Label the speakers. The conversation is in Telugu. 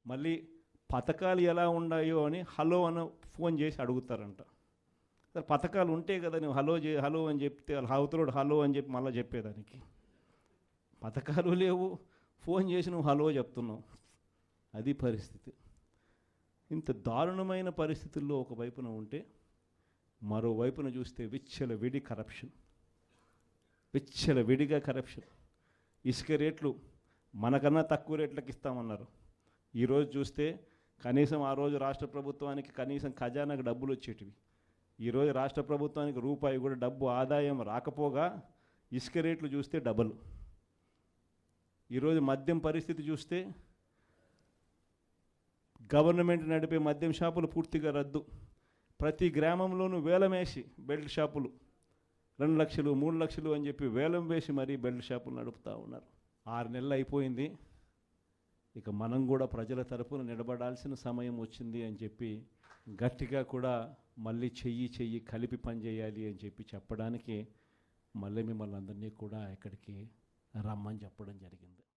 Speaker 1: మళ్ళీ పథకాలు ఎలా ఉన్నాయో అని హలో అని ఫోన్ చేసి అడుగుతారంట. సరే పథకాలు ఉంటే కదా నువ్వు హలో అని చెప్తే అవతలోడు హలో అని చెప్పి మళ్ళీ చెప్పేదానికి. పథకాలు లేవు, ఫోన్ చేసి నువ్వు హలో చెప్తున్నావు. అది పరిస్థితి. ఇంత దారుణమైన పరిస్థితుల్లో ఒకవైపున ఉంటే మరోవైపున చూస్తే విచ్చలవిడిగా కరప్షన్. ఇసుక రేట్లు మనకన్నా తక్కువ రేట్లకు ఇస్తామన్నారు. ఈరోజు చూస్తే కనీసం ఆ రోజు రాష్ట్ర ప్రభుత్వానికి కనీసం ఖజానాకు డబ్బులు వచ్చేటివి. ఈరోజు రాష్ట్ర ప్రభుత్వానికి రూపాయి కూడా డబ్బు ఆదాయం రాకపోగా ఇసుక రేట్లు చూస్తే డబల్. ఈరోజు మద్యం పరిస్థితి చూస్తే గవర్నమెంట్ నడిపే మద్యం షాపులు పూర్తిగా రద్దు. ప్రతి గ్రామంలోనూ వేలం వేసి బెల్ట్ షాపులు 2 లక్షలు 3 లక్షలు అని చెప్పి వేలం వేసి మరీ బెల్ట్ షాపులు నడుపుతూ ఉన్నారు. 6 నెలలు అయిపోయింది. ఇక మనం కూడా ప్రజల తరపున నిలబడాల్సిన సమయం వచ్చింది అని చెప్పి గట్టిగా కూడా మళ్ళీ చెయ్యి కలిపి పనిచేయాలి అని చెప్పి చెప్పడానికి మళ్ళీ మిమ్మల్ని అందరినీ కూడా ఇక్కడికి రమ్మని చెప్పడం జరిగింది.